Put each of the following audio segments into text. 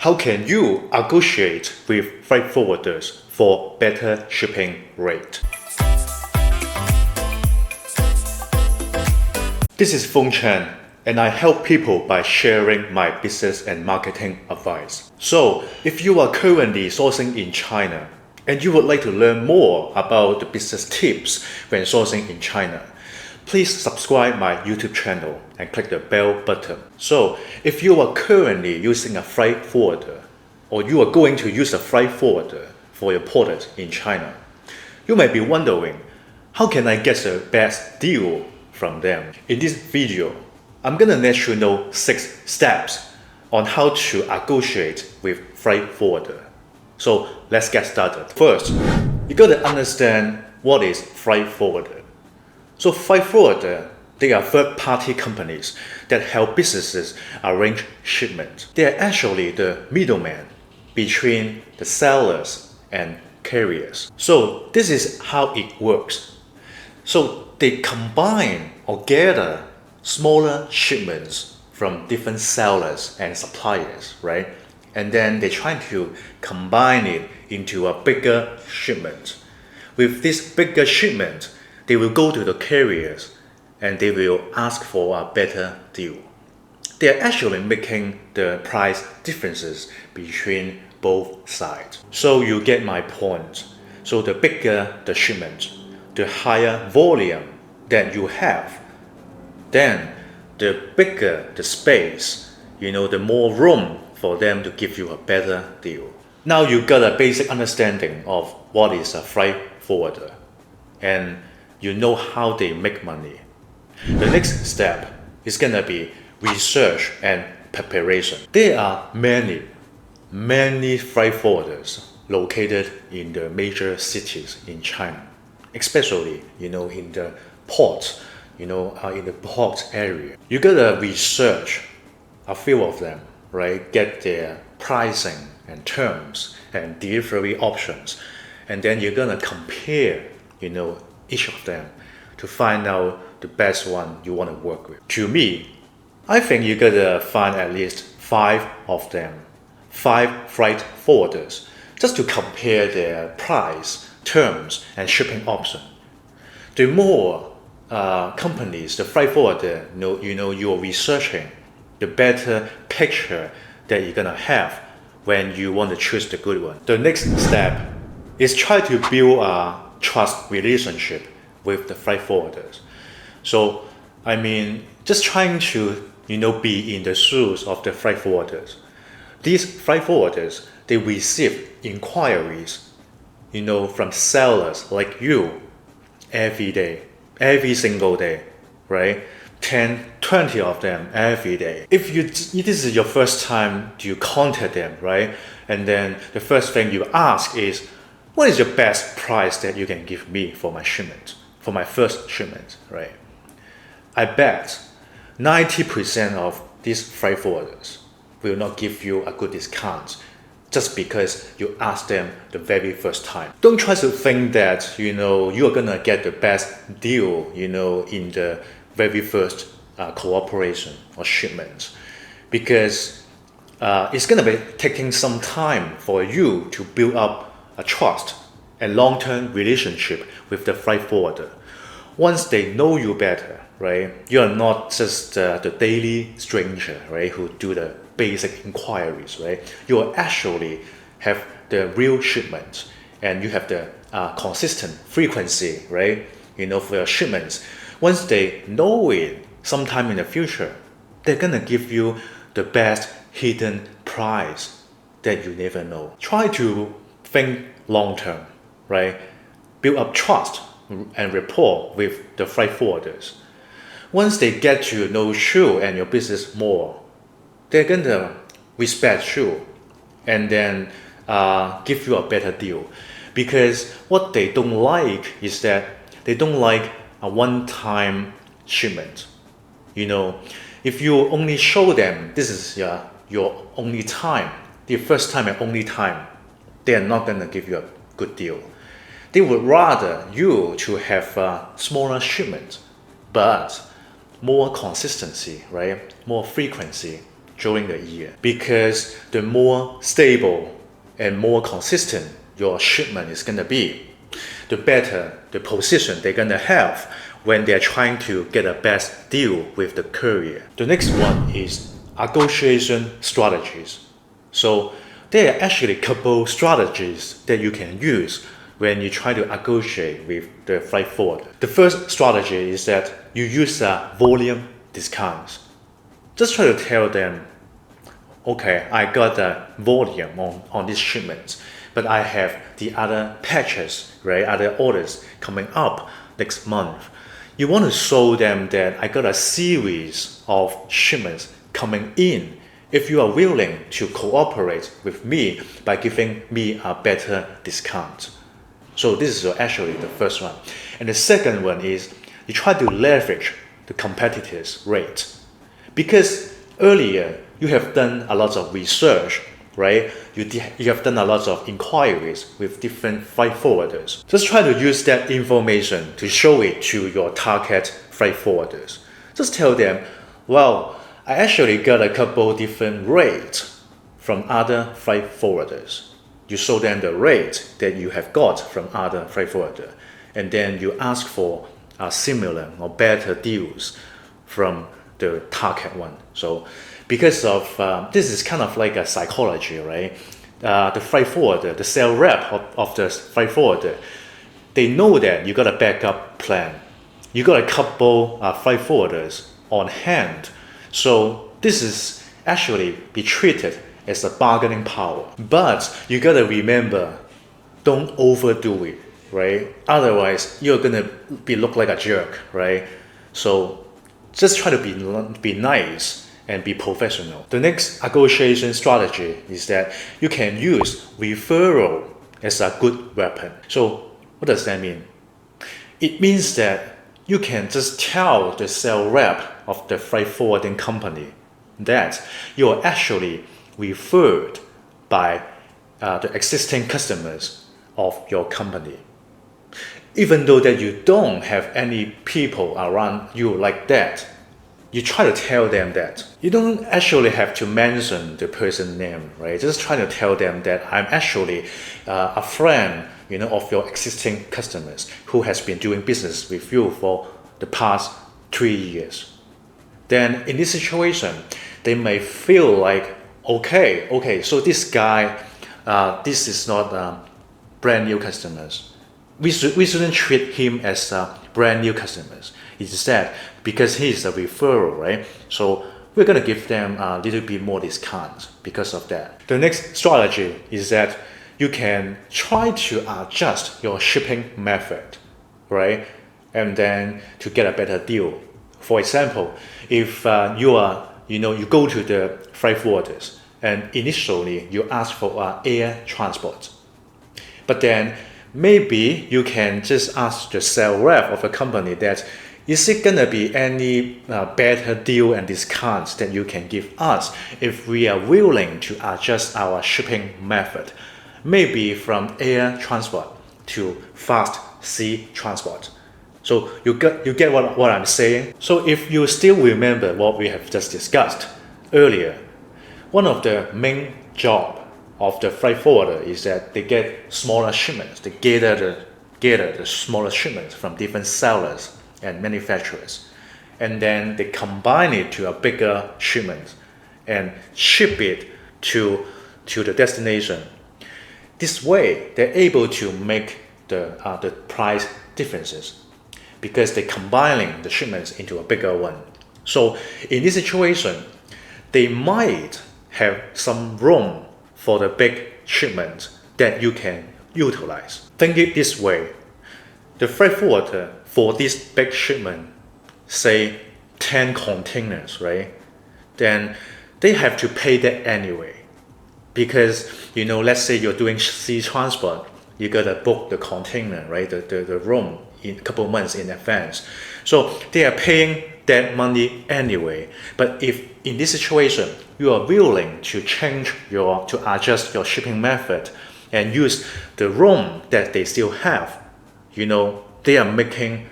How can you negotiate with freight forwarders for better shipping rate? This is Feng Chen, and I help people by sharing my business and marketing advice. So, if you are currently sourcing in China and you would like to learn more about the business tips when sourcing in China, please subscribe my YouTube channel and click the bell button. So, if you are currently using a freight forwarder or you are going to use a freight forwarder for your product in China, you may be wondering, how can I get the best deal from them? In this video, I'm gonna let you know 6 steps on how to negotiate with freight forwarder. So let's get started. First, you gotta understand what is freight forwarder. So freight forwarder, they are third-party companies that help businesses arrange shipment. They are actually the middleman between the sellers and carriers. So this is how it works. So they combine or gather smaller shipments from different sellers and suppliers, right? And then they try to combine it into a bigger shipment. With this bigger shipment, they will go to the carriers and they will ask for a better deal. They are actually making the price differences between both sides. So you get my point. So the bigger the shipment, the higher volume that you have, then the bigger the space, the more room for them to give you a better deal. Now you got a basic understanding of what is a freight forwarder, and you know how they make money. The next step is gonna be research and preparation. There are many freight forwarders located in the major cities in China, especially in the ports, in the port area. You gotta research a few of them, right? Get their pricing and terms and delivery options, and then you're gonna compare, each of them to find out the best one you want to work with. To me, I think you gotta find at least 5 of them, 5 freight forwarders, just to compare their price, terms, and shipping option. The more companies, the freight forwarder, you're researching, the better picture that you're gonna have when you want to choose the good one. The next step is try to build a trust relationship with the freight forwarders. So, just trying to, be in the shoes of the freight forwarders. These freight forwarders, they receive inquiries, from sellers like you every day, every single day, right? 10, 20 of them every day. If this is your first time you contact them, right? And then the first thing you ask is, what is your best price that you can give me for my shipment, for my first shipment, right? I bet 90% of these freight forwarders will not give you a good discount just because you asked them the very first time. Don't try to think that, you're gonna get the best deal, in the very first cooperation or shipment, because it's gonna be taking some time for you to build up a trust and long-term relationship with the freight forwarder. Once they know you better, right, you are not just the daily stranger, right, who do the basic inquiries, right? You will actually have the real shipment, and you have the consistent frequency, right, for your shipments. Once they know it sometime in the future, they're gonna give you the best hidden price that you never know. Try to think long-term, right? Build up trust and rapport with the freight forwarders. Once they get to know you and your business more, they're gonna respect you and then give you a better deal. Because what they don't like is that they don't like a one-time shipment. If you only show them this is your only time, the first time and only time, they are not gonna give you a good deal. They would rather you to have a smaller shipment, but more consistency, right? More frequency, during the year, because the more stable and more consistent your shipment is going to be, the better the position they're going to have when they're trying to get a best deal with the courier. The next one is negotiation strategies. So there are actually a couple strategies that you can use when you try to negotiate with the freight forwarder. The first strategy is that you use volume discounts. Just try to tell them, okay, I got a volume on this shipment, but I have the other patches, right, other orders coming up next month. You want to show them that I got a series of shipments coming in if you are willing to cooperate with me by giving me a better discount. So this is actually the first one. And the second one is you try to leverage the competitors' rate. Because earlier you have done a lot of research, right? You have done a lot of inquiries with different freight forwarders. Just try to use that information to show it to your target freight forwarders. Just tell them, well, I actually got a couple different rates from other freight forwarders. You show them the rate that you have got from other freight forwarder, and then you ask for similar or better deals from the target one. So because of this is kind of like a psychology, right? The freight forwarder, the sales rep of the freight forwarder, they know that you got a backup plan. You got a couple freight forwarders on hand. So this is actually be treated as a bargaining power. But you gotta remember, don't overdo it, right? Otherwise, you're gonna look like a jerk, right? So just try to be nice and be professional. The next negotiation strategy is that you can use referral as a good weapon. So what does that mean? It means that you can just tell the sales rep of the freight forwarding company that you are actually referred by the existing customers of your company. Even though that you don't have any people around you like that, you try to tell them that. You don't actually have to mention the person's name, right? Just try to tell them that I'm actually a friend, of your existing customers who has been doing business with you for the past 3 years. Then in this situation, they may feel like, okay, so this guy, this is not brand new customers. We shouldn't treat him as brand new customers. Instead, because he is a referral, right? So we're gonna give them a little bit more discount because of that. The next strategy is that you can try to adjust your shipping method, right? And then to get a better deal. For example, if you go to the freight forwarders and initially you ask for air transport, but then maybe you can just ask the sales rep of a company that, is it gonna be any better deal and discounts that you can give us if we are willing to adjust our shipping method, maybe from air transport to fast sea transport? So you get what I'm saying? So if you still remember what we have just discussed earlier, one of the main job of the freight forwarder is that they get smaller shipments. They gather the smaller shipments from different sellers and manufacturers, and then they combine it to a bigger shipment and ship it to the destination. This way, they're able to make the price differences because they're combining the shipments into a bigger one. So in this situation, they might have some room for the big shipment that you can utilize. Think it this way. The freight forwarder for this big shipment, say 10 containers, right? Then they have to pay that anyway. Because, let's say you're doing sea transport, you gotta book the container, right? The room in a couple of months in advance. So they are paying that money anyway. But if in this situation, you are willing to adjust your shipping method and use the room that they still have, they are making,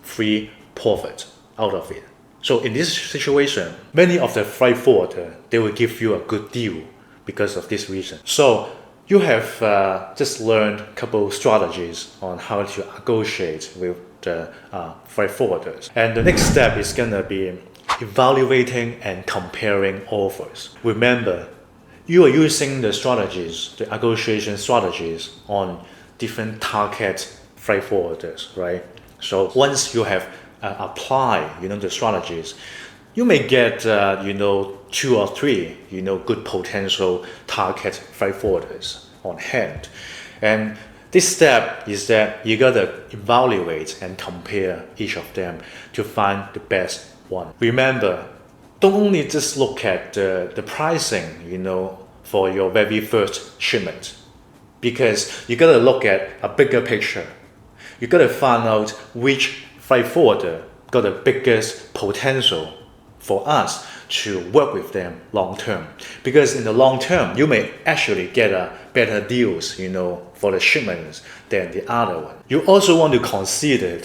free profit out of it. So in this situation, many of the freight forwarder, they will give you a good deal because of this reason. So you have just learned a couple strategies on how to negotiate with the freight forwarders. And the next step is gonna be evaluating and comparing offers. Remember, you are using the strategies, the negotiation strategies on different target freight forwarders, right? So once you have applied, the strategies, you may get, 2 or 3, good potential target freight forwarders on hand. And this step is that you gotta evaluate and compare each of them to find the best one. Remember, don't only just look at the pricing, for your very first shipment, because you gotta look at a bigger picture. You gotta find out which freight forwarder got the biggest potential for us to work with them long term. Because in the long term, you may actually get a better deals, for the shipments than the other one. You also want to consider,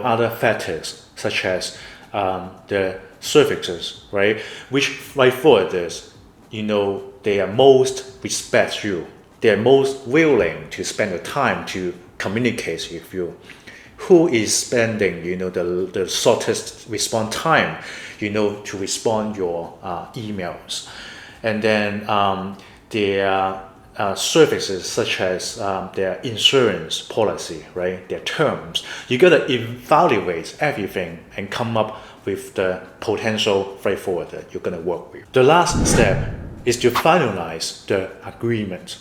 other factors such as the services, right? Which freight forwarders, they are most respect you. They are most willing to spend the time to communicate with you. Who is spending, the shortest response time, to respond your emails. And then their services such as their insurance policy, right? Their terms. You gotta evaluate everything and come up with the potential freight forwarder you're gonna work with. The last step is to finalize the agreement.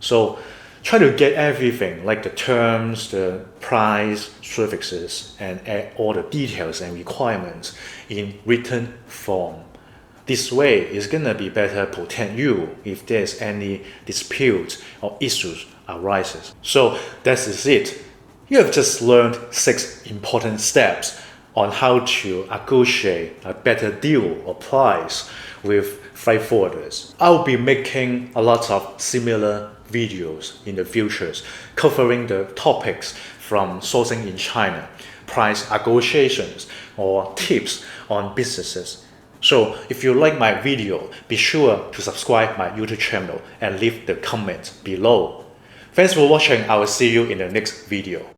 So try to get everything like the terms, the price, services, and all the details and requirements in written form. This way is gonna be better protect you if there's any disputes or issues arises. So that is it. You have just learned 6 important steps on how to negotiate a better deal or price with freight forwarders. I'll be making a lot of similar videos in the futures covering the topics from sourcing in China, price negotiations, or tips on businesses. So if you like my video, be sure to subscribe my YouTube channel and leave the comment below. Thanks for watching. I will see you in the next video.